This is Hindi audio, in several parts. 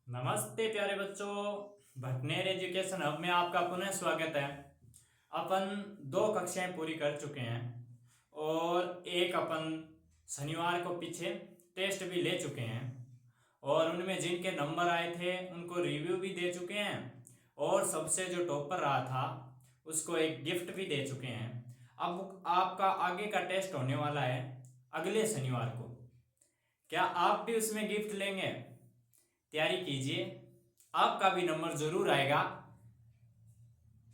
नमस्ते प्यारे बच्चों। भटनेर एजुकेशन हब में आपका पुनः स्वागत है। अपन दो कक्षाएं पूरी कर चुके हैं और एक अपन शनिवार को पीछे टेस्ट भी ले चुके हैं और उनमें जिनके नंबर आए थे उनको रिव्यू भी दे चुके हैं और सबसे जो टॉपर रहा था उसको एक गिफ्ट भी दे चुके हैं। अब आपका आगे का टेस्ट होने वाला है अगले शनिवार को। क्या आप भी उसमें गिफ्ट लेंगे? तैयारी कीजिए, आपका भी नंबर जरूर आएगा।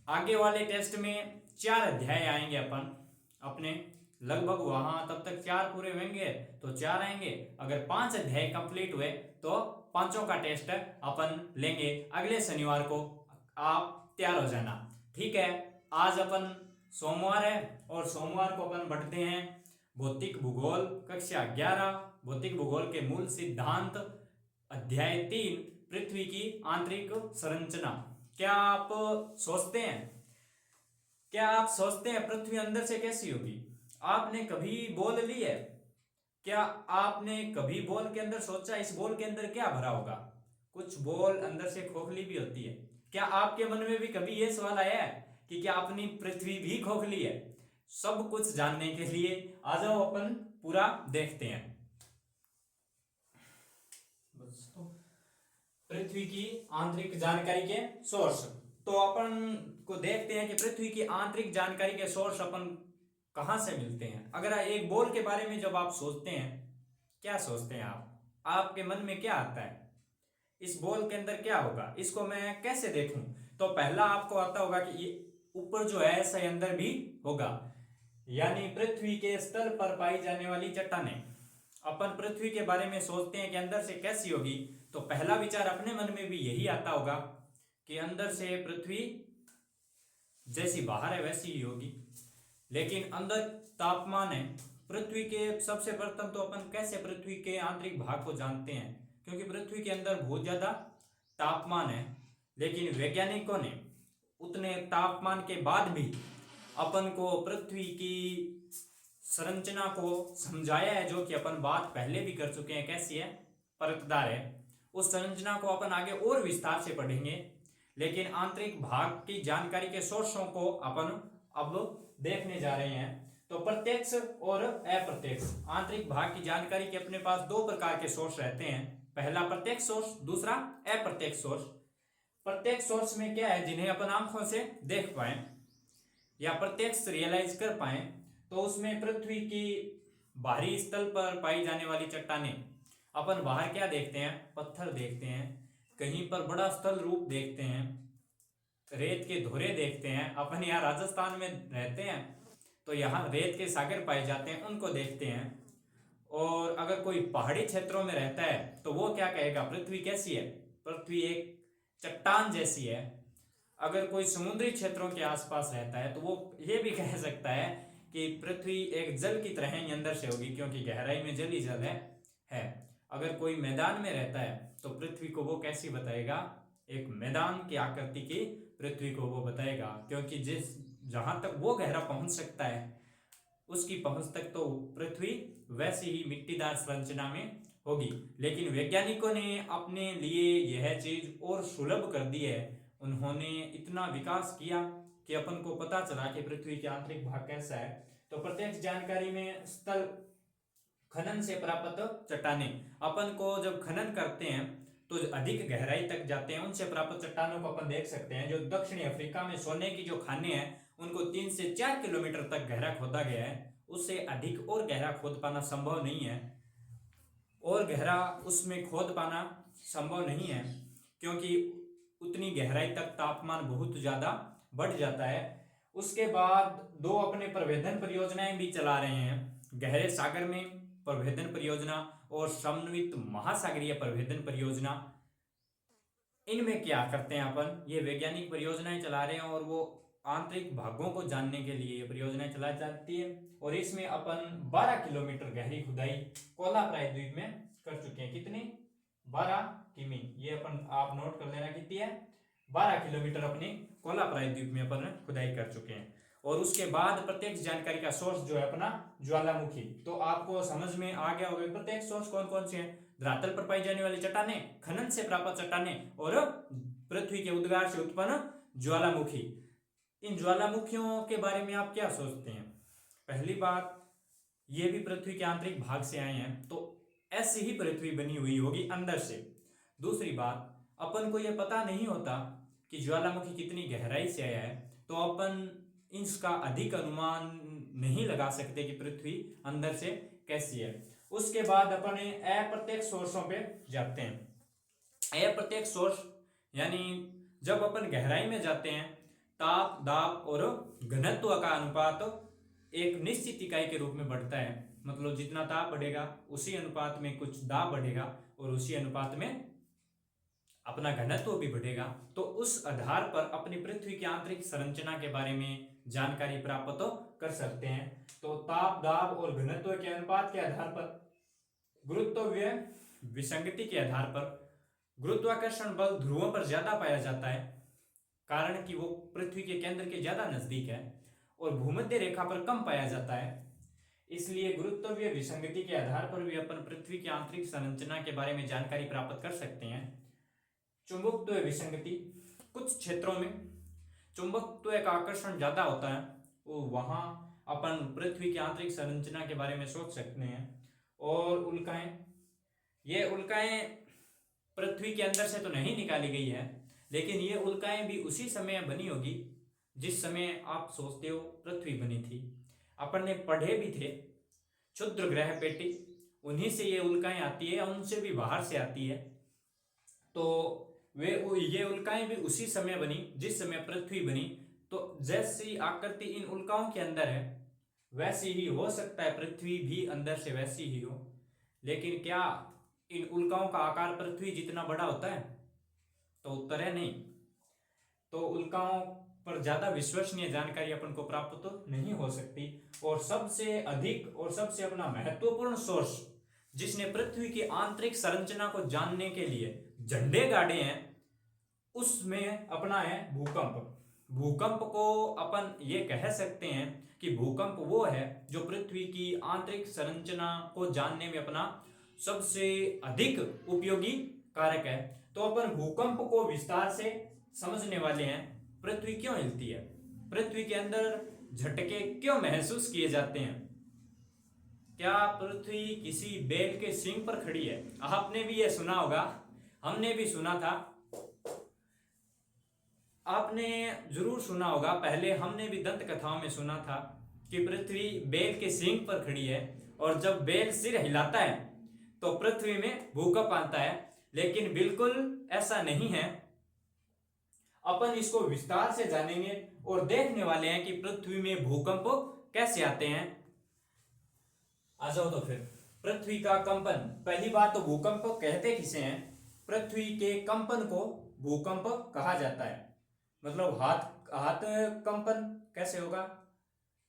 आगे वाले टेस्ट में 4 अध्याय आएंगे अपन अपने, लगभग वहां तब तक 4 पूरे होंगे तो 4 आएंगे। अगर 5 अध्याय कंप्लीट हुए तो पांचों का टेस्ट अपन लेंगे अगले शनिवार को। आप तैयार हो जाना, ठीक है। आज अपन सोमवार है और सोमवार को अपन बढ़ते हैं भौतिक भूगोल कक्षा 11, भौतिक भूगोल के मूल सिद्धांत, अध्याय 3, पृथ्वी की आंतरिक संरचना। क्या आप सोचते हैं पृथ्वी अंदर से कैसी होगी? आपने कभी बॉल ली है? क्या आपने कभी बॉल के अंदर सोचा इस बॉल के अंदर क्या भरा होगा? कुछ बॉल अंदर से खोखली भी होती है। क्या आपके मन में भी कभी यह सवाल आया है कि क्या अपनी पृथ्वी भी खोखली है? सब कुछ जानने के लिए आ जाओ अपन पूरा देखते हैं। पृथ्वी की आंतरिक जानकारी के सोर्स, तो अपन को देखते हैं कि पृथ्वी की आंतरिक जानकारी के सोर्स अपन कहां से मिलते हैं। अगर एक बॉल के बारे में जब आप सोचते हैं, क्या सोचते हैं आपके मन में क्या आता है? इस बॉल के अंदर क्या होगा, इसको मैं कैसे देखूं? तो पहला आपको आता होगा कि ये ऊपर जो है ऐसा अंदर भी होगा, यानी पृथ्वी के स्तर पर पाई जाने वाली चट्टानें। अपन पृथ्वी के बारे में सोचते हैं कि अंदर से कैसी होगी, तो पहला विचार अपने मन में भी यही आता होगा कि अंदर से पृथ्वी जैसी बाहर है वैसी ही होगी, लेकिन अंदर तापमान है पृथ्वी के। सबसे प्रथम तो अपन कैसे पृथ्वी के आंतरिक भाग को जानते हैं, क्योंकि पृथ्वी के अंदर बहुत ज्यादा तापमान है, लेकिन वैज्ञानिकों ने उतने तापमान के बाद भी अपन को पृथ्वी की संरचना को समझाया है, जो कि अपन बात पहले भी कर चुके हैं कैसी है, परतदार है। उस संरचना को अपन आगे और विस्तार से पढ़ेंगे, लेकिन आंतरिक भाग की जानकारी के सोर्सों को अपन अब देखने जा रहे हैं। तो प्रत्यक्ष और अप्रत्यक्ष आंतरिक भाग की जानकारी के अपने पास 2 प्रकार के सोर्स रहते हैं। पहला प्रत्यक्ष सोर्स, दूसरा अप्रत्यक्ष सोर्स। प्रत्यक्ष सोर्स में क्या है, जिन्हें अपन आंखों से देख पाए या प्रत्यक्ष रियलाइज कर पाए, तो उसमें पृथ्वी की बाहरी स्थल पर पाई जाने वाली चट्टानें। अपन बाहर क्या देखते हैं? पत्थर देखते हैं, कहीं पर बड़ा स्थल रूप देखते हैं, रेत के धोरे देखते हैं। अपन यहाँ राजस्थान में रहते हैं तो यहाँ रेत के सागर पाए जाते हैं, उनको देखते हैं। और अगर कोई पहाड़ी क्षेत्रों में रहता है तो वो क्या कहेगा, पृथ्वी कैसी है? पृथ्वी एक चट्टान जैसी है। अगर कोई समुद्री क्षेत्रों के आसपास रहता है तो वो ये भी कह सकता है कि पृथ्वी एक जल की तरह ही अंदर से होगी, क्योंकि गहराई में जल ही जल है। अगर कोई मैदान में रहता है तो पृथ्वी को वो कैसी बताएगा? एक मैदान की आकृति की पृथ्वी को वो बताएगा, क्योंकि जहां तक वो गहरा पहुंच सकता है उसकी पहुंच तक तो पृथ्वी वैसी ही मिट्टीदार संरचना में होगी। लेकिन वैज्ञानिकों ने अपने लिए यह चीज और सुलभ कर दी है। उन्होंने इतना विकास किया कि अपन को पता चला कि पृथ्वी के आंतरिक भाग कैसा है। तो प्रत्यक्ष जानकारी में स्थल खनन से प्राप्त चट्टानें, अपन को जब खनन करते हैं तो अधिक गहराई तक जाते हैं, उनसे प्राप्त चट्टानों को अपन देख सकते हैं। जो दक्षिणी अफ्रीका में सोने की जो खाने हैं उनको 3 से 4 किलोमीटर तक गहरा खोदा गया है, उससे अधिक और गहरा खोद पाना संभव नहीं है। और गहरा उसमें खोद पाना संभव नहीं है क्योंकि उतनी गहराई तक तापमान बहुत ज्यादा बढ़ जाता है। उसके बाद 2 अपने प्रवेदन परियोजनाएं भी चला रहे हैं, गहरे सागर में प्रवेदन परियोजना और समन्वित महासागरीय प्रवेदन परियोजना। इनमें क्या करते हैं अपन, ये वैज्ञानिक परियोजनाएं चला रहे हैं और वो आंतरिक भागों को जानने के लिए ये परियोजनाएं चलाई जाती है। और इसमें अपन 12 किलोमीटर गहरी खुदाई कोला प्रायद्वीप में कर चुके हैं। कितनी? 12 किमी। ये अपन आप नोट कर लेना कितनी है, 12 किलोमीटर अपनी कोला प्रायद्वीप में अपन खुदाई कर चुके हैं। और उसके बाद प्रत्यक्ष जानकारी का सोर्स जो है अपना ज्वालामुखी। तो आपको समझ में आ गया होगा प्रत्यक्ष सोर्स कौन कौन से हैं। धरातल पर पाई जाने वाली चट्टानें, खनन से प्राप्त चट्टानें और पृथ्वी के उद्गार से उत्पन्न ज्वालामुखी। इन ज्वालामुखियों के बारे में आप क्या सोचते हैं? पहली बात, ये भी पृथ्वी के आंतरिक भाग से आए हैं, तो ऐसी ही पृथ्वी बनी हुई होगी अंदर से। दूसरी बात, अपन को यह पता नहीं होता कि ज्वालामुखी कितनी गहराई से आया है, तो अपन इसका अधिक अनुमान नहीं लगा सकते कि पृथ्वी अंदर से कैसी है। उसके बाद अपन अप्रत्यक्ष सोर्सों पे जाते हैं। अप्रत्यक्ष सोर्स यानी जब अपन गहराई में जाते हैं, ताप, दाब और घनत्व का अनुपात एक निश्चित इकाई के रूप में बढ़ता है। मतलब जितना ताप बढ़ेगा उसी अनुपात में कुछ दाब बढ़ेगा और उसी अनुपात में अपना घनत्व भी बढ़ेगा। तो उस आधार पर अपनी पृथ्वी की आंतरिक संरचना के बारे में जानकारी प्राप्त तो कर सकते हैं। तो ताप, दाब और घनत्व के अनुपात के आधार पर, गुरुत्व विसंगति के आधार पर गुरुत्वाकर्षण बल ध्रुवों पर ज्यादा पाया जाता है, कारण कि वो पृथ्वी के केंद्र के ज्यादा नजदीक है, और भूमध्य रेखा पर कम पाया जाता है। इसलिए गुरुत्वीय विसंगति के आधार पर भी अपन पृथ्वी की आंतरिक संरचना के बारे में जानकारी प्राप्त कर सकते हैं। चुंबकत्व विसंगति, कुछ क्षेत्रों में चुंबकत्व का आकर्षण ज्यादा होता है, वो वहां अपन पृथ्वी की आंतरिक संरचना के बारे में सोच सकते हैं। और उल्काएं, ये उल्काएं पृथ्वी के अंदर से तो नहीं निकाली गई है, लेकिन ये उल्काएं भी उसी समय बनी होगी जिस समय आप सोचते हो पृथ्वी बनी थी। अपन ने पढ़े भी थे क्षुद्र ग्रह पेटी, उन्हीं से ये उल्काएं आती है, उनसे भी बाहर से आती है। तो ये उल्काएं भी उसी समय बनी जिस समय पृथ्वी बनी। तो जैसी आकृति इन उल्काओं के अंदर है वैसी ही हो सकता है पृथ्वी भी अंदर से वैसी ही हो। लेकिन क्या इन उल्काओं का आकार पृथ्वी जितना बड़ा होता है? तो उत्तर है नहीं। तो उल्काओं पर ज्यादा विश्वसनीय जानकारी अपन को प्राप्त तो नहीं हो सकती। और सबसे अधिक और सबसे अपना महत्वपूर्ण सोर्स जिसने पृथ्वी की आंतरिक संरचना को जानने के लिए झंडे गाड़े हैं, उसमें अपना है भूकंप। भूकंप को अपन ये कह सकते हैं कि भूकंप वो है जो पृथ्वी की आंतरिक संरचना को जानने में अपना सबसे अधिक उपयोगी कारक है। तो अपन भूकंप को विस्तार से समझने वाले हैं। पृथ्वी क्यों हिलती है? पृथ्वी के अंदर झटके क्यों महसूस किए जाते हैं? क्या पृथ्वी किसी बैल के सींग पर खड़ी है? आपने भी यह सुना होगा, हमने भी सुना था, आपने जरूर सुना होगा। पहले हमने भी दंत कथाओं में सुना था कि पृथ्वी बैल के सींग पर खड़ी है, और जब बैल सिर हिलाता है तो पृथ्वी में भूकंप आता है। लेकिन बिल्कुल ऐसा नहीं है। अपन इसको विस्तार से जानेंगे और देखने वाले हैं कि पृथ्वी में भूकंप कैसे आते हैं। आ जाओ तो फिर, पृथ्वी का कंपन। पहली बात तो भूकंप कहते किसे हैं? पृथ्वी के कंपन को भूकंप कहा जाता है। मतलब हाथ कंपन कैसे होगा?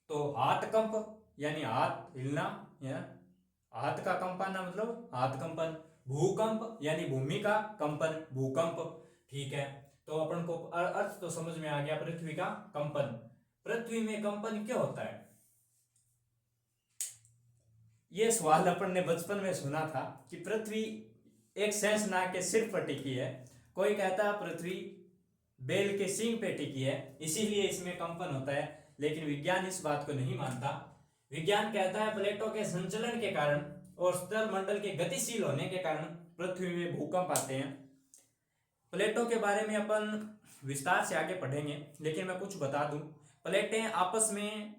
तो हाथ कंप यानी हाथ हिलना, या हाथ का कंपन मतलब हाथ कंपन। भूकंप यानी भूमि का कंपन, भूकंप। ठीक है, तो अपन को अर्थ तो समझ में आ गया पृथ्वी का कंपन। पृथ्वी में कंपन क्यों होता है? यह सवाल अपन ने बचपन में सुना था कि पृथ्वी एक शेषनाग के सिर पर टिकी है। कोई कहता है पृथ्वी बैल के सींग पे टिकी है, इसीलिए इसमें कंपन होता है। लेकिन विज्ञान इस बात को नहीं मानता। विज्ञान कहता है प्लेटों के संचलन के कारण और स्थल मंडल के गतिशील होने के कारण पृथ्वी में भूकंप आते हैं। प्लेटों के बारे में अपन विस्तार से आगे पढ़ेंगे, लेकिन मैं कुछ बता दूं। प्लेटें आपस में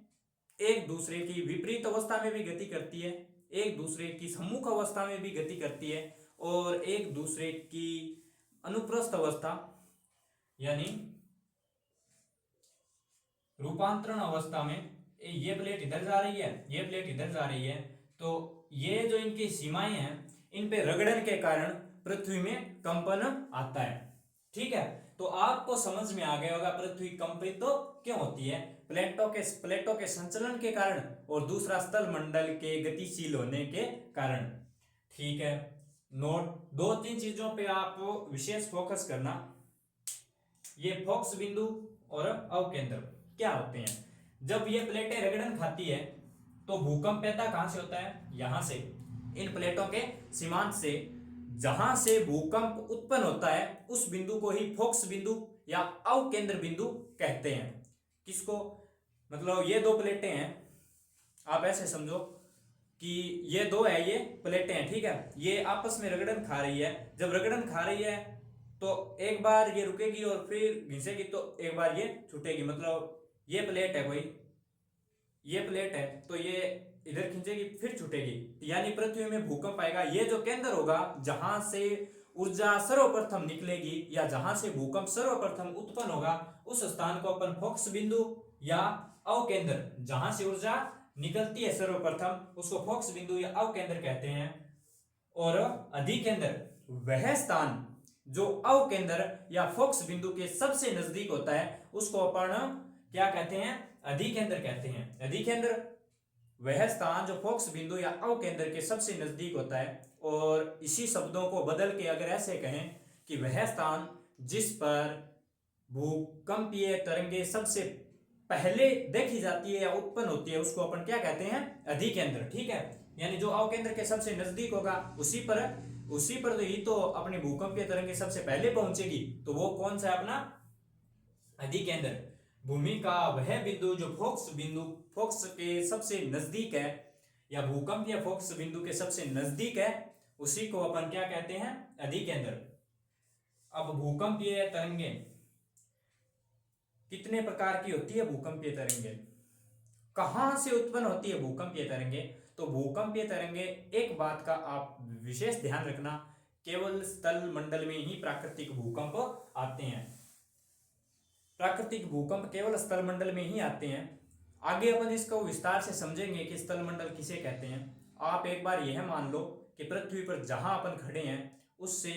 एक दूसरे की विपरीत अवस्था में भी गति करती है, एक दूसरे की सम्मुख अवस्था में भी गति करती है, और एक दूसरे की अनुप्रस्थ अवस्था यानी रूपांतरण अवस्था में, ये प्लेट इधर जा रही है, ये प्लेट इधर जा रही है, तो ये जो इनकी सीमाएं हैं, इन पे रगड़न के कारण पृथ्वी में कंपन आता है। ठीक है, तो आपको समझ में आ गया होगा पृथ्वी कंपित तो क्यों होती है? प्लेटों के संचलन के कारण, और दूसरा स्थल मंडल के गतिशील होने के कारण। ठीक है, नोट, दो तीन चीजों पे आप विशेष फोकस करना। ये फोकस बिंदु और अवकेंद्र क्या होते हैं? जब ये प्लेटें रगड़न खाती है तो भूकंप पैदा कहां से होता है? यहां से, इन प्लेटों के सीमांत से। जहां से भूकंप उत्पन्न होता है उस बिंदु को ही फोक्स बिंदु या अवकेंद्र बिंदु कहते हैं। किसको? मतलब ये दो प्लेटें हैं, आप ऐसे समझो कि ये दो है, ये प्लेटें हैं, ठीक है, ये आपस में रगड़न खा रही है। जब रगड़न खा रही है तो एक बार ये रुकेगी और फिर घिसेगी, तो एक बार ये छूटेगी। मतलब ये प्लेट है कोई, ये प्लेट है, तो ये इधर खींचेगी फिर छूटेगी, यानी पृथ्वी में भूकंप आएगा। ये जो केंद्र होगा जहां से ऊर्जा सर्वप्रथम निकलेगी या जहां से भूकंप सर्वप्रथम उत्पन्न होगा, उस स्थान को अपन फोक्स बिंदु या अवकेंद्र, जहां से ऊर्जा निकलती है सर्वप्रथम उसको फोक्स बिंदु या अवकेंद्र कहते हैं। और अधिकेंद्र वह स्थान जो अवकेंद्र या फोक्स बिंदु के सबसे नजदीक होता है उसको अपन क्या कहते हैं? अधिकेंद्र कहते हैं। अधिकेंद्र वह स्थान जो फोक्स बिंदु या अवकेंद्र के सबसे नजदीक होता है। और इसी शब्दों को बदल के अगर ऐसे कहें कि वह स्थान जिस पर भूकंपीय तरंगे सबसे पहले देखी जाती है या उत्पन्न होती है उसको अपन क्या कहते हैं? अधिकेंद्र, ठीक है। यानी जो अवकेंद्र के सबसे नजदीक होगा उसी पर तो ही तो अपनी भूकंपीय तरंगे सबसे पहले पहुंचेगी, तो वो कौन सा है? अपना अधिकेंद्र। भूमि का वह बिंदु जो फोक्स के सबसे नजदीक है या भूकंपीय फोक्स बिंदु के सबसे नजदीक है, उसी को अपन क्या कहते हैं? अधिकेंद्र। अब भूकंपीय तरंगे कितने प्रकार की होती है? भूकंपीय तरंगे कहां से उत्पन्न होती है? भूकंपीय तरंगे, तो भूकंपीय तरंगे, एक बात का आप विशेष ध्यान रखना, केवल स्थल मंडल में ही प्राकृतिक भूकंप आते हैं। प्राकृतिक भूकंप केवल स्थल मंडल में ही आते हैं। आगे अपन इसको विस्तार से समझेंगे कि स्थल मंडल किसे कहते हैं। आप एक बार यह मान लो कि पृथ्वी पर जहां अपन खड़े हैं उससे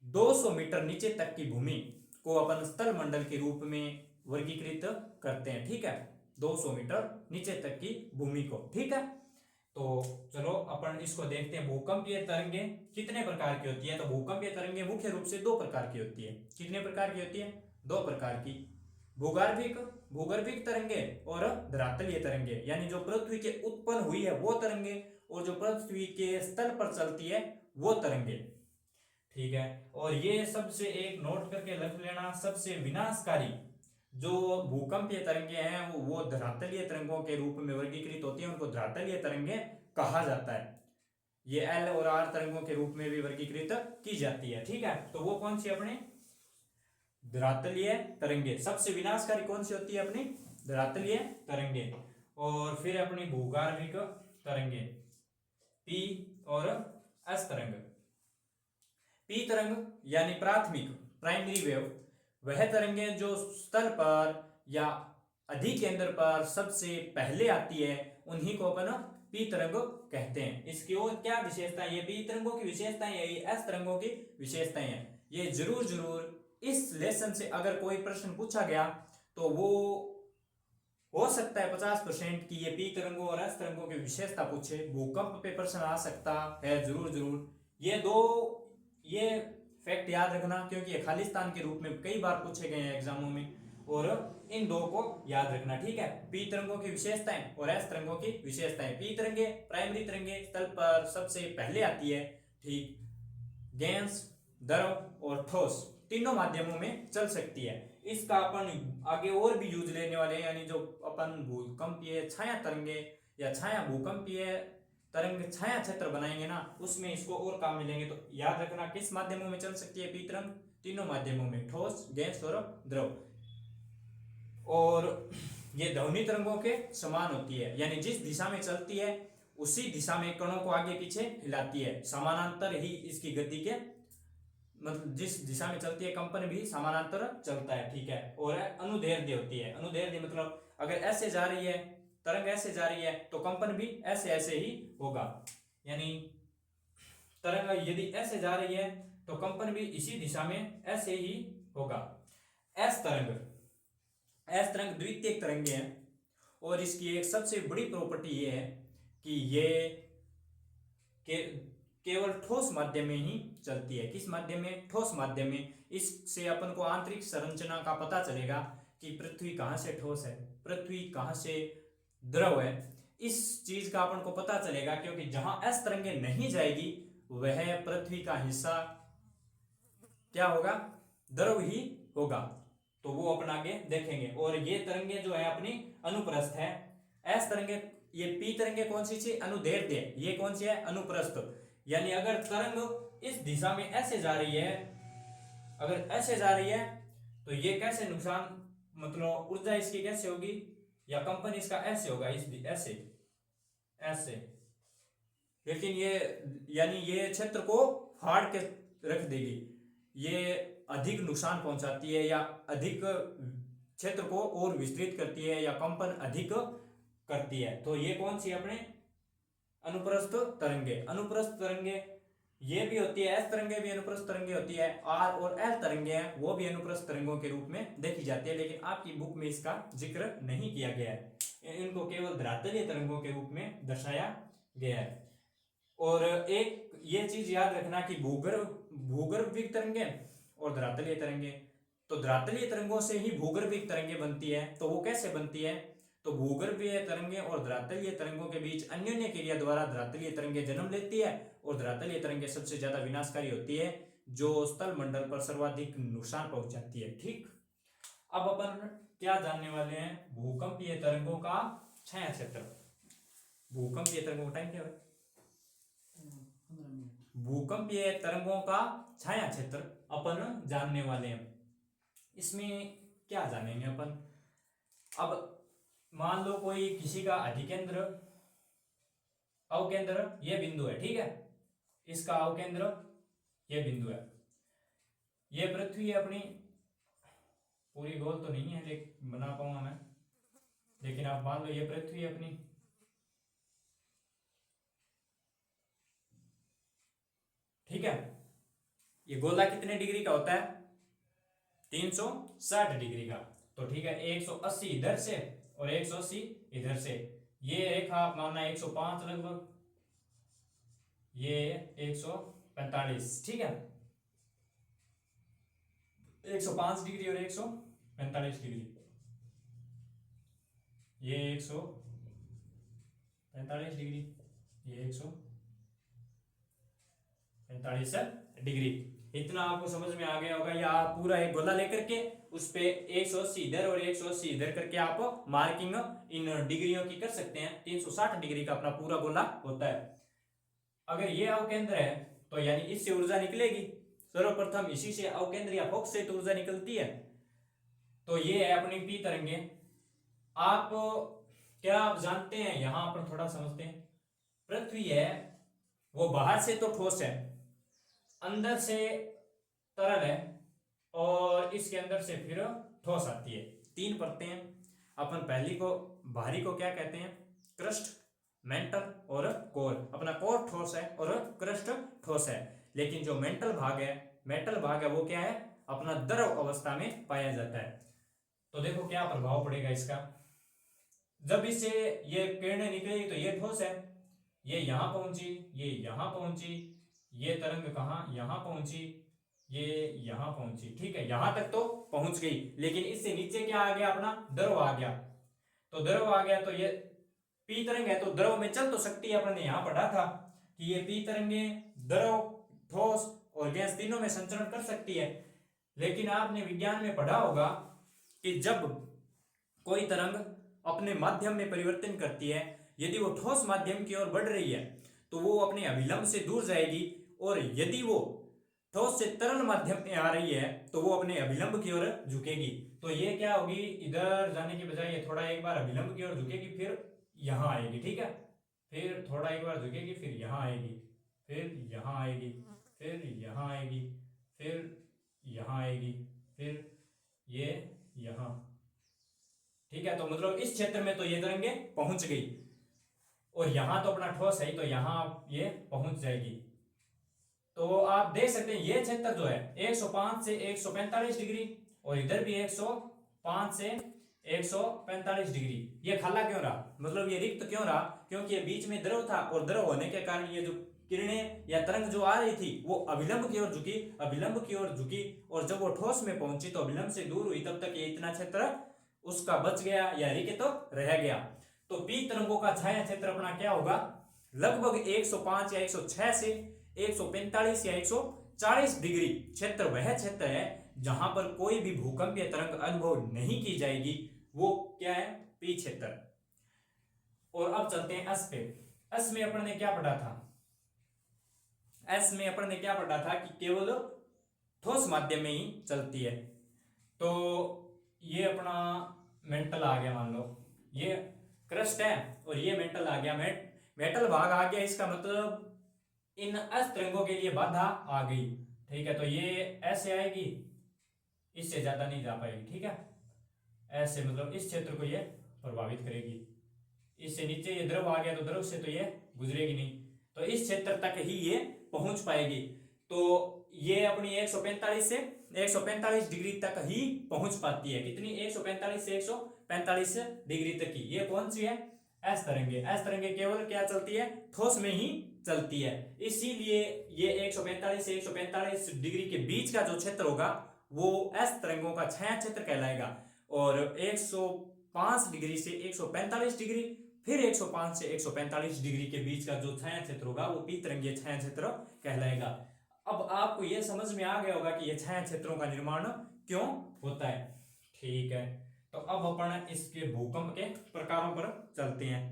200 मीटर नीचे तक की भूमि को अपन स्थल मंडल के रूप में वर्गीकृत करते हैं, ठीक है, 200 मीटर नीचे तक की भूमि को, ठीक है। तो चलो अपन इसको देखते हैं। भूकंपीय तरंगे कितने प्रकार की होती है? तो भूकंपीय तरंगे मुख्य रूप से दो प्रकार की होती है। कितने प्रकार की होती है? दो प्रकार की, भूगर्भिक तरंगे और धरातलीय तरंगे, यानी जो पृथ्वी के उत्पन्न हुई है वो तरंगे और जो पृथ्वी के स्तर पर चलती है वो तरंगे, ठीक है। और ये सबसे एक नोट करके रख लेना, सबसे विनाशकारी जो भूकंपीय तरंगे हैं वो धरातलीय तरंगों के रूप में वर्गीकृत होती है, उनको धरातलीय तरंगे कहा जाता है। ये एल और आर तरंगों के रूप में भी वर्गीकृत की जाती है, ठीक है। तो वो कौन सी? अपनी धरातलीय तरंगे। सबसे विनाशकारी कौन सी होती है? अपनी धरातलीय तरंगे। और फिर अपनी भूगर्भिक तरंगे, पी और एस तरंग। पी तरंग यानी प्राइमरी वेव, वह तरंगे जो स्थल पर या अधिकेंद्र पर सबसे पहले आती है उन्हीं को अपन पी तरंग कहते हैं। इसकी और क्या विशेषताएं? ये पी तरंगों की विशेषताएं, ये एस तरंगों की विशेषताएं हैं। ये जरूर इस लेसन से अगर कोई प्रश्न पूछा गया तो वो हो सकता है 50% की ये पी तरंगों और एस तरंगों की विशेषता पूछे। भूकंप पे प्रश्न आ सकता है जरूर। ये फैक्ट याद रखना क्योंकि ये खालिस्तान के रूप में कई बार पूछे गए हैं एग्जामों में, और इन दो को याद रखना, ठीक है। पी तरंगों की विशेषताएं और एस तरंगों की विशेषताएं। पी तरंगे प्राइमरी तरंगे स्थल पर सबसे पहले आती है, ठीक। गैस, द्रव और ठोस तीनों माध्यमों में चल सकती है। इसका अपन आगे और भी यूज लेने वाले हैं, यानी जो अपन भूकंपीय छाया तरंगे या छाया भूकंपीय तरंग छाया क्षेत्र बनाएंगे ना, उसमें इसको और काम मिलेंगे। तो याद रखना किस माध्यमों में चल सकती है पी तरंग? तीनों माध्यमों में, ठोस, गैस और द्रव। और ये ध्वनि तरंगों के समान होती है, यानी जिस दिशा में चलती है उसी दिशा में कणों को आगे पीछे हिलाती है। समानांतर ही इसकी गति के, मतलब जिस दिशा में चलती है कंपन भी समानांतर चलता है, ठीक है। और अनुदैर्ध्य होती है। अनुदैर्ध्य मतलब अगर ऐसे जा रही है तरंग, ऐसे जा रही है तो कंपन भी ऐसे ही होगा। यानी तरंग यदि ऐसे जा रही है तो कंपन भी इसी दिशा में ऐसे ही होगा। एस तरंग द्वितीयक तरंगे हैं और इसकी एक सबसे बड़ी प्रॉपर्टी ये है कि ये केवल ठोस माध्यम में ही चलती है। किस माध्यम में? ठोस माध्यम में। इससे अपन को आंतरिक संरचना का पता चलेगा कि पृथ्वी कहाँ से ठोस है, पृथ्वी कहाँ से द्रव है। इस चीज का अपन को पता चलेगा क्योंकि जहां एस तरंगे नहीं जाएगी वह पृथ्वी का हिस्सा क्या होगा, द्रव ही होगा। तो वो अपन आगे देखेंगे। और ये तरंगे जो है अपनी अनुप्रस्थ है, एस तरंगे, ये पी तरंगे कौन सी थी, अनुदैर्ध्य, ये कौन सी है, अनुप्रस्थ। यानी अगर तरंग इस दिशा में ऐसे जा रही है, अगर ऐसे जा रही है तो ये कैसे नुकसान, मतलब ऊर्जा इसकी कैसे होगी, या कंपन इसका ऐसे होगा, इस ऐसे ऐसे। लेकिन ये यानी ये क्षेत्र को फाड़ के रख देगी, ये अधिक नुकसान पहुंचाती है या अधिक क्षेत्र को और विस्तृत करती है या कंपन अधिक करती है। तो ये कौन सी अपने अनुप्रस्थ तरंगे। अनुप्रस्थ तरंगे ये भी होती है, एस तरंगे भी अनुप्रस्थ तरंगे होती है, आर और एल तरंगे हैं वो भी अनुप्रस्थ तरंगों के रूप में देखी जाती है, लेकिन आपकी बुक में इसका जिक्र नहीं किया गया है, इनको केवल धरातलीय तरंगों के रूप में दर्शाया गया है। और एक ये चीज याद रखना कि भूगर्भिक तरंगे और धरातलीय तरंगे, तो धरातलीय तरंगों से ही भूगर्भिक तरंगे बनती है। तो वो कैसे बनती है, तो भूगर्भीय तरंगे और धरातलीय तरंगों के बीच अन्योन्य क्रिया द्वारा धरातलीय तरंगे जन्म लेती है, और धरातलीय तरंगे सबसे ज्यादा विनाशकारी होती है, जो स्थल मंडल पर सर्वाधिक नुकसान पहुंचाती है। ठीक, अब अपन क्या जानने वाले हैं, भूकंपीय तरंगों का छाया क्षेत्र। भूकंपीय तरंगों का टाइम क्या है, भूकंपीय तरंगों का छाया क्षेत्र अपन जानने वाले हैं। इसमें क्या जानेंगे अपन, अब मान लो कोई किसी का अधिकेंद्र अवकेंद्र ये बिंदु है, ठीक है, इसका अवकेंद्र ये बिंदु है, ये पृथ्वी है अपनी, पूरी गोल तो नहीं है लेकिन बना पाऊंगा मैं, लेकिन आप मान लो ये पृथ्वी है अपनी, ठीक है। ये गोला कितने डिग्री का होता है, 360 डिग्री का। तो ठीक है, 180 इधर से और 180 इधर से, ये रेखा आप मानना 105 लगभग, ये 145, ठीक है, 105 डिग्री और 145 डिग्री, ये 145 डिग्री, ये 145 डिग्री। इतना आपको समझ में आ गया होगा, या आप पूरा एक गोला लेकर के उस पे 180 इधर और 180 इधर करके आप मार्किंग इन डिग्रियों की कर सकते हैं। 360 डिग्री का अपना पूरा गोला होता है। अगर ये अवकेंद्र है तो यानी इससे ऊर्जा निकलेगी, सर्वप्रथम इसी से अवकेंद्र या फोकस से तो ऊर्जा निकलती है। तो ये है अपनी पी तरंगे। आप क्या आप जानते हैं, यहां पर थोड़ा समझते हैं, पृथ्वी है वो बाहर से तो ठोस है, अंदर से तरल है, और इसके अंदर से फिर ठोस आती है। 3 परतें हैं। अपन पहली को बाहरी को क्या कहते हैं, क्रस्ट, मेंटल और कोर। अपना कोर ठोस है और क्रस्ट ठोस है, लेकिन जो मेंटल भाग है वो क्या है, अपना द्रव अवस्था में पाया जाता है। तो देखो क्या प्रभाव पड़ेगा इसका, जब इससे ये किरणें निकलेगी तो ये ठोस है, ये यहां पहुंची, ये यहां पहुंची, ये तरंग कहां, यहां पहुंची, ये यहां पहुंची, ठीक है, यहां तक तो पहुंच गई। लेकिन इससे नीचे क्या आ गया, अपना द्रव आ गया। तो द्रव आ गया तो ये पी तरंग है, तो द्रव में चल तो सकती है। अपने यहां पढ़ा था कि ये पी तरंगे द्रव, ठोस और गैस तीनों में संचरण कर सकती है। लेकिन आपने विज्ञान में पढ़ा होगा कि जब कोई तरंग अपने माध्यम में परिवर्तन करती है, यदि वो ठोस माध्यम की ओर बढ़ रही है तो वो अपने अभिलंब से दूर जाएगी, और यदि वो ठोस से तरल माध्यम में आ रही है तो वो अपने अभिलंब की ओर झुकेगी। तो ये क्या होगी, इधर जाने के बजाय ये थोड़ा एक बार अभिलंब की ओर झुकेगी, फिर यहां आएगी, ठीक है, फिर थोड़ा एक बार झुकेगी, फिर यहां आएगी, फिर यहां आएगी, फिर यहां आएगी, फिर यहां आएगी, फिर ये यहां, ठीक है। तो मतलब इस क्षेत्र में तो ये तरंगे पहुंच गई, और यहां तो अपना ठोस है तो यहां ये पहुंच जाएगी। तो आप देख सकते हैं ये क्षेत्र जो है 105 से 145 डिग्री, और इधर भी 105 से 145 डिग्री। ये खाला क्यों रहा, मतलब ये रिक्त क्यों रहा, क्योंकि ये बीच में द्रव था, और द्रव होने के कारण ये जो किरणें या तरंग जो आ रही थी वो अभिलंब की ओर झुकी, अभिलंब की ओर झुकी, और जब वो ठोस में पहुंची तो अभिलंब से दूर हुई, तब तक ये इतना क्षेत्र उसका बच गया या रिक्त तो रह गया। तो पी तरंगों का छाया क्षेत्र अपना क्या होगा, लगभग 105 या 106 से 145 या 140 डिग्री क्षेत्र वह क्षेत्र है जहां पर कोई भी भूकंपीय तरंग अनुभव नहीं की जाएगी, वो क्या है, पी क्षेत्र। और अब चलते हैं एस पे। एस में अपन ने क्या पढ़ा था, एस में अपन ने क्या पढ़ा था कि केवल ठोस माध्यम में ही चलती है। तो ये अपना मेंटल आ गया, मान लो ये क्रस्ट है और ये मेंटल आ गया, मेटल भाग आ गया, इसका मतलब इन एस तरंगों के लिए बाधा आ गई, ठीक है। तो ये ऐसे आएगी, इससे ज्यादा नहीं जा पाएगी, ठीक है। ऐसे मतलब इस क्षेत्र को ये प्रभावित करेगी, इससे नीचे ये द्रव आ गया तो द्रव से तो ये गुजरेगी नहीं, तो इस क्षेत्र तक ही ये पहुंच पाएगी। तो ये अपनी 145 से 145 डिग्री तक ही पहुंच पाती है। कितनी, 145 से 145 डिग्री तक की ये कौन सी है, एस तरंगे। एस तरंगे केवल क्या चलती है, ठोस में ही चलती है। इसीलिए ये 145 से 145 डिग्री के बीच का जो क्षेत्र होगा वो एस तरंगों का छाया क्षेत्र कहलाएगा। और 105 डिग्री से 145 डिग्री, फिर 105 से 145 डिग्री के बीच का जो छाया क्षेत्र होगा वो पी तरंगीय छाया क्षेत्र कहलाएगा। अब आपको यह समझ में आ गया होगा कि यह छाया क्षेत्रों का निर्माण क्यों होता है, ठीक है। तो अब अपन इसके भूकंप के प्रकारों पर चलते हैं।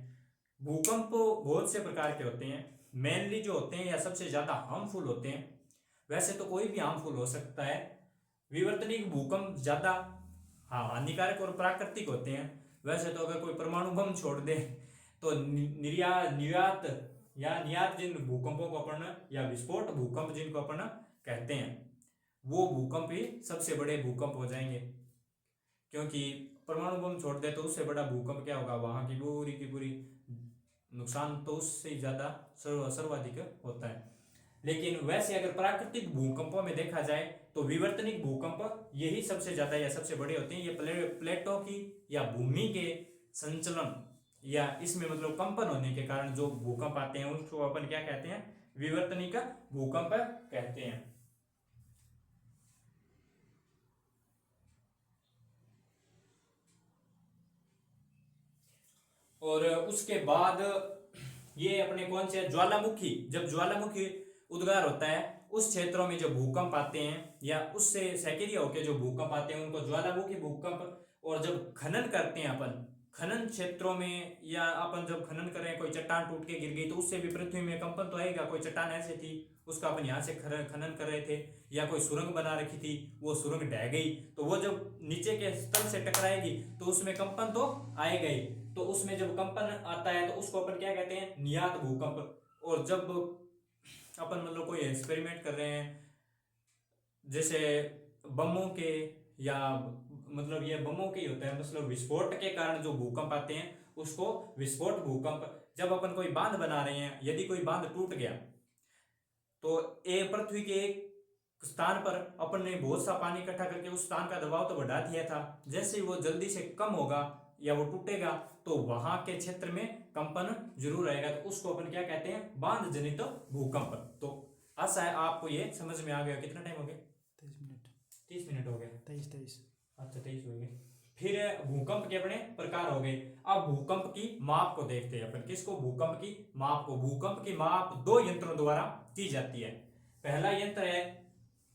भूकंप बहुत से प्रकार के होते हैं, मेनली जो होते हैं या सबसे ज्यादा हार्मफुल होते हैं। वैसे तो कोई भी हार्मफुल हो सकता है, विवर्तनिक भूकंप ज्यादा हानिकारक और प्राकृतिक होते हैं। वैसे तो अगर कोई परमाणु बम छोड़ दे तो निर्यात या नियात जिन भूकंपों को अपन, या विस्फोट भूकंप जिनको अपन कहते हैं, वो भूकंप ही सबसे बड़े भूकंप हो जाएंगे। क्योंकि परमाणु बम छोड़ दे तो उससे बड़ा भूकंप क्या होगा, वहां की पूरी नुकसान तो उससे ज्यादा सर्वाधिक होता है। लेकिन वैसे अगर प्राकृतिक भूकंपों में देखा जाए तो विवर्तनिक भूकंप यही सबसे ज्यादा या सबसे बड़े होते हैं। ये प्लेटों की या भूमि के संचलन या इसमें मतलब कंपन होने के कारण जो भूकंप आते हैं उसको अपन क्या कहते हैं, विवर्तनिक भूकंप कहते हैं। और उसके बाद ये अपने कौन से ज्वालामुखी, जब ज्वालामुखी उद्गार होता है उस क्षेत्रों में जो भूकंप आते हैं या उससे सक्रिय होकर जो भूकंप आते हैं उनको ज्वालामुखी भूकंप। और जब खनन करते हैं अपन खनन क्षेत्रों में, या अपन जब खनन कर रहे हैं, कोई चट्टान टूट के गिर गई तो उससे भी पृथ्वी में कंपन तो आएगा। कोई चट्टान ऐसी थी उसका अपन यहाँ से खनन कर रहे थे, या कोई सुरंग बना रखी थी वो सुरंग ढह गई तो वो जब नीचे के स्तर से टकराएगी तो उसमें कंपन तो आएगा ही। तो उसमें जब कंपन आता है तो उसको अपन क्या कहते हैं, नियात भूकंप। और जब अपन मतलब कोई एक्सपेरिमेंट कर रहे हैं, जैसे बमों के, या मतलब ये बमों के ही होता है, मतलब विस्फोट के कारण जो भूकंप आते हैं उसको विस्फोट भूकंप। जब अपन कोई बांध बना रहे हैं, यदि कोई बांध टूट गया तो पृथ्वी के एक स्थान पर अपन ने बहुत सा पानी इकट्ठा करके उस स्थान का दबाव तो बढ़ा दिया था, जैसे ही वो जल्दी से कम होगा या वो टूटेगा तो वहां के क्षेत्र में कंपन जरूर आएगा, तो उसको अपन क्या कहते हैं, बांध जनित भूकंप। तो आशा है आपको ये समझ में आ गया। कितना टाइम हो गया, 23 मिनट 30 मिनट हो गया, 23 अच्छा 23 हो गए। फिर भूकंप के अपने प्रकार हो गए। अब भूकंप की माप को देखते हैं अपन। किसको, भूकंप की माप को। भूकंप की माप दो यंत्रों द्वारा की जाती है। पहला यंत्र है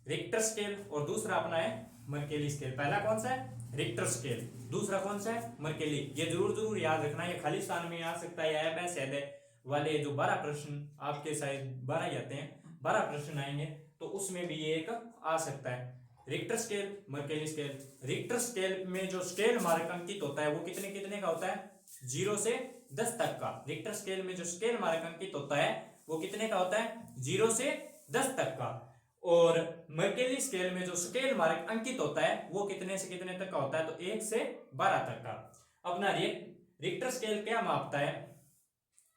रिक्टर स्केल और दूसरा अपना है मर्केली स्केल। पहला कौन सा है, रिक्टर स्केल, दूसरा कौन सा है, मर्केली। ये जरूर याद रखना, ये खाली स्थान में आ सकता है, या एमएस वाले जो 12 प्रश्न आपके शायद 12 ही आते हैं, 12 प्रश्न आएंगे तो उसमें भी ये एक आ सकता है, Richter scale, Mercalli scale. Richter scale में जो स्केल मार्क अंकित होता है वो कितने कितने का होता है, 0 से 10 तक का। रिक्टर स्केल में जो स्केल मार्क अंकित होता है वो कितने का होता है, 0 से 10 तक का। और मर्केली स्केल में जो स्केल मार्क अंकित होता है वो कितने से कितने तक का होता है, तो 1 से 12 तक का। अपना रिक्टर स्केल क्या मापता है,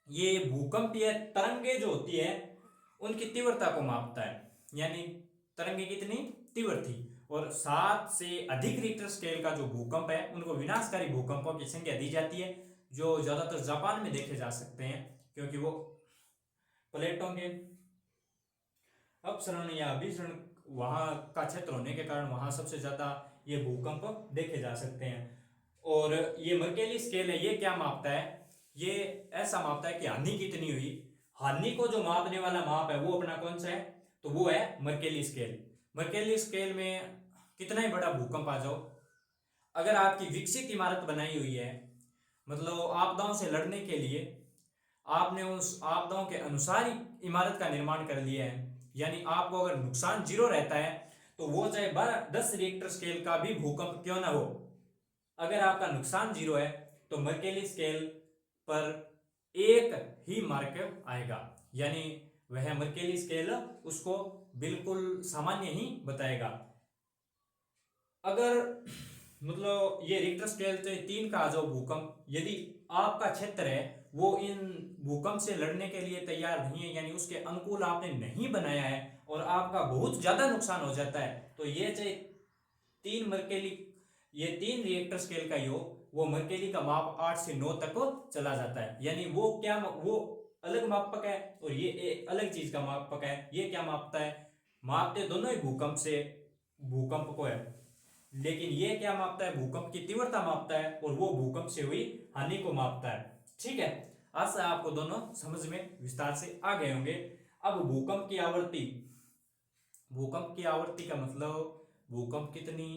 ये भूकंपीय तरंगे जो होती है उनकी तीव्रता को मापता है, यानी तरंगे कितनी तीव्र थी। और 7 से अधिक रिक्टर स्केल का जो भूकंप है उनको विनाशकारी भूकंपों की संख्या दी जाती है, जो ज्यादातर जापान में देखे जा सकते हैं, क्योंकि वो प्लेटों के अपसरण या अभिसरण वहां का क्षेत्र होने के कारण वहां सबसे ज्यादा ये भूकंप देखे जा सकते हैं। और ये मर्केली स्केल है, ये क्या मापता है, ये ऐसा मापता है कि हानि कितनी हुई। हानि को जो मापने वाला माप है वो अपना कौन सा है, तो वो है मर्केली स्केल। मर्केली स्केल में कितना ही बड़ा भूकंप आ जाओ, अगर आपकी विकसित इमारत बनाई हुई है, मतलब आपदाओं से लड़ने के लिए आपने उस आपदाओं के अनुसार ही इमारत का निर्माण कर लिया है, यानी आपको अगर नुकसान जीरो रहता है तो वो चाहे 10 रिएक्टर स्केल का भी भूकंप क्यों ना हो, अगर आपका नुकसान जीरो है तो मर्केली स्केल पर एक ही मार्क आएगा, यानी वह मर्केली स्केल उसको बिल्कुल सामान्य ही बताएगा। अगर मतलब ये रिक्टर स्केल से 3 का आ जाओ भूकंप, यदि आपका क्षेत्र है वो इन भूकंप से लड़ने के लिए तैयार नहीं है, यानी उसके अनुकूल आपने नहीं बनाया है और आपका बहुत ज्यादा नुकसान हो जाता है, तो ये चाहे 3 मर्केली, ये 3 रिएक्टर स्केल का ही हो, वो मर्केली का माप 8 से 9 तक चला जाता है, यानी वो क्या, वो अलग मापक है और ये एक अलग चीज का मापक है। ये क्या मापता है, मापते दोनों ही भूकंप से भूकंप को है, लेकिन ये क्या मापता है, भूकंप की तीव्रता मापता है और वो भूकंप से हुई हानि को मापता है। ठीक है, आशा आपको दोनों समझ में विस्तार से आ गए होंगे। अब भूकंप की आवृत्ति, भूकंप की आवृत्ति का मतलब भूकंप कितनी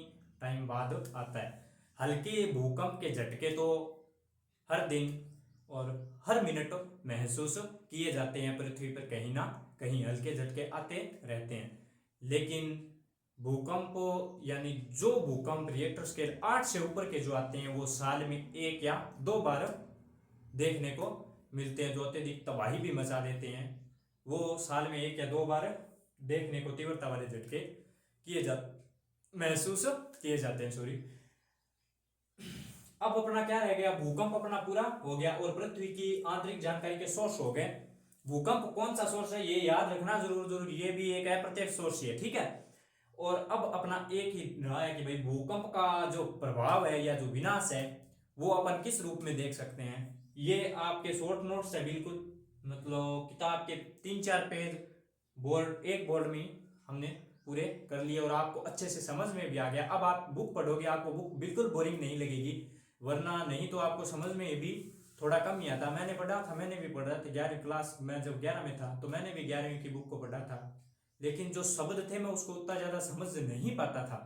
टाइम बाद आता है। हल्के भूकंप के झटके तो हर दिन और हर मिनट महसूस किए जाते हैं पृथ्वी पर, कहीं ना कहीं हल्के झटके आते रहते हैं, लेकिन भूकंप यानी जो भूकंप रिएक्टर स्केल 8 से ऊपर के जो आते हैं वो साल में 1 या 2 बार देखने को मिलते हैं, जो अत्यधिक तबाही भी मचा देते हैं, वो साल में 1 या 2 बार देखने को तीव्रता वाले झटके महसूस किए जाते हैं। सॉरी, अब अपना क्या रह गया, भूकंप अपना पूरा हो गया और पृथ्वी की आंतरिक जानकारी के सोर्स हो गए। भूकंप कौन सा सोर्स है ये याद रखना जरूर, ये भी एक अप्रत्यक्ष सोर्स ही है, ठीक है। और अब अपना एक ही रहा है कि भाई भूकंप का जो प्रभाव है या जो विनाश है वो अपन किस रूप में देख सकते हैं। ये आपके शॉर्ट नोट्स है बिल्कुल, मतलब किताब के 3-4 पेज बोर्ड, एक बोर्ड में हमने पूरे कर लिए और आपको अच्छे से समझ में भी आ गया। अब आप बुक पढ़ोगे आपको बुक बिल्कुल बोरिंग नहीं लगेगी, वरना नहीं तो आपको समझ में भी थोड़ा कम ही आता। मैंने पढ़ा था, मैंने भी पढ़ा था 11वीं क्लास में, जब 11 में था तो मैंने भी 11वीं की बुक को पढ़ा था, लेकिन जो शब्द थे मैं उसको उतना ज्यादा समझ नहीं पाता था।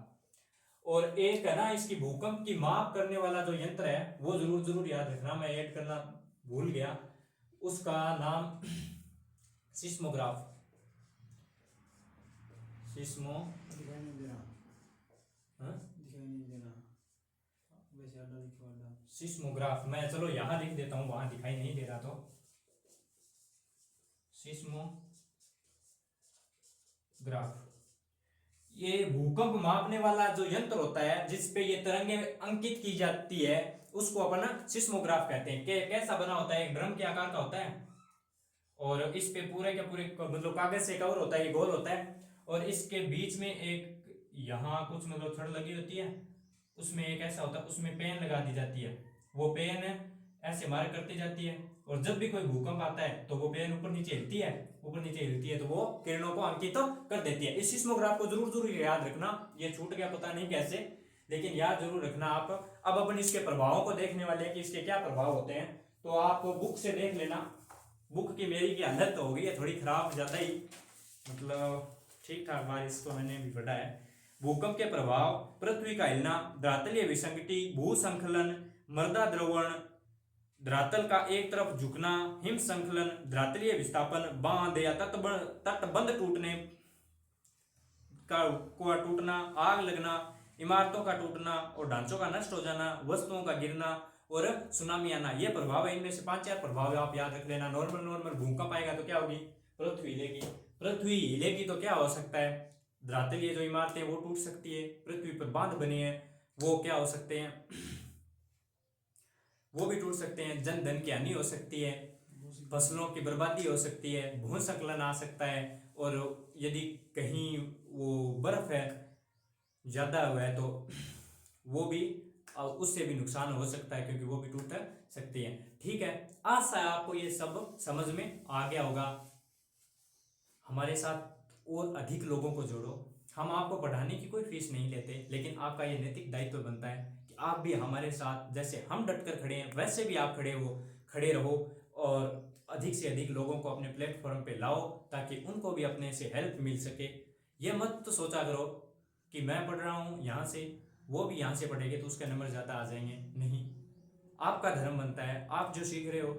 और एक है ना इसकी भूकंप की माप करने वाला जो यंत्र है वो जरूर याद रखना, मैं ऐड करना भूल गया, उसका नाम सिस्मोग्राफ, सिस्मोग्राफ, मैं चलो यहां लिख देता हूं, वहां दिखाई नहीं दे रहा तो सिस्मोग्राफ, ये भूकंप मापने वाला जो यंत्र होता है जिसपे ये तरंगे अंकित की जाती है उसको अपन सिस्मोग्राफ कहते हैं। कैसा बना होता है, एक ड्रम के आकार का होता है और इस पे पूरे के पूरे मतलब कागज से कवर होता है, ये गोल होता है और इसके बीच में एक यहाँ कुछ मतलब छड़ लगी होती है, उसमें एक ऐसा होता है, उसमें पेन लगा दी जाती है, वो पेन ऐसे मार करती जाती है और जब भी कोई भूकंप आता है तो वो पेन ऊपर नीचे हिलती है, ऊपर नीचे हिलती है तो वो किरणों को अंकित कर देती है। इस सिस्मोग्राफ को जरूर याद रखना, ये छूट गया पता नहीं कैसे, लेकिन याद जरूर रखना आप। अब अपन इसके प्रभावों को देखने वाले हैं कि इसके क्या प्रभाव होते हैं, तो आप बुक से देख लेना। बुक की मेरी की हालत तो हो गई है थोड़ी खराब, ज्यादा ही मतलब ठीक ठाक बारिश को मैंने भी पढ़ा है। भूकंप के प्रभाव, पृथ्वी का हिलना, धरातलीय विसंगति, भूसंखलन, मृदा द्रवण, धरातल का एक तरफ झुकना, हिम संकलन, धरातलीय विस्थापन, बांध या तटबंध टूटने का टूटना, आग लगना, इमारतों का टूटना और ढांचों का नष्ट हो जाना, वस्तुओं का गिरना और सुनामी आना, ये प्रभाव है। इनमें से 5-4 प्रभाव आप याद रख लेना। नॉर्मल भूकंप आएगा तो क्या होगी, पृथ्वी हिलेगी, पृथ्वी हिलेगी तो क्या हो सकता है, धरातलीय जो इमारतें वो टूट सकती है, पृथ्वी पर बांध बने हैं वो क्या हो सकते हैं, वो भी टूट सकते हैं, जन धन की हानि हो सकती है, फसलों की बर्बादी हो सकती है, भूस्खलन आ सकता है और यदि कहीं वो बर्फ है ज्यादा हुआ है तो वो भी उससे भी नुकसान हो सकता है क्योंकि वो भी टूट सकती है। ठीक है, आशा है आपको ये सब समझ में आ गया होगा। हमारे साथ और अधिक लोगों को जोड़ो। हम आपको पढ़ाने की कोई फीस नहीं लेते, लेकिन आपका ये नैतिक दायित्व बनता है कि आप भी हमारे साथ जैसे हम डटकर खड़े हैं वैसे भी आप खड़े रहो और अधिक से अधिक लोगों को अपने प्लेटफॉर्म पे लाओ ताकि उनको भी अपने से हेल्प मिल सके। ये मत तो सोचा करो कि मैं पढ़ रहा हूँ यहाँ से, वो भी यहाँ से पढ़ेंगे तो उसके नंबर ज़्यादा आ जाएंगे। नहीं, आपका धर्म बनता है, आप जो सीख रहे हो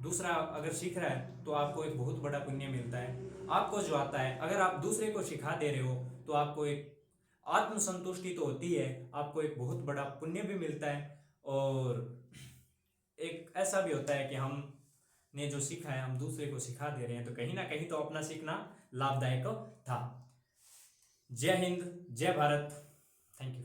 दूसरा अगर सीख रहा है तो आपको एक बहुत बड़ा पुण्य मिलता है। आपको जो आता है अगर आप दूसरे को सिखा दे रहे हो तो आपको एक आत्मसंतुष्टि तो होती है, आपको एक बहुत बड़ा पुण्य भी मिलता है। और एक ऐसा भी होता है कि हमने जो सीखा है हम दूसरे को सिखा दे रहे हैं, तो कहीं ना कहीं तो अपना सीखना लाभदायक था। जय हिंद, जय भारत, थैंक यू।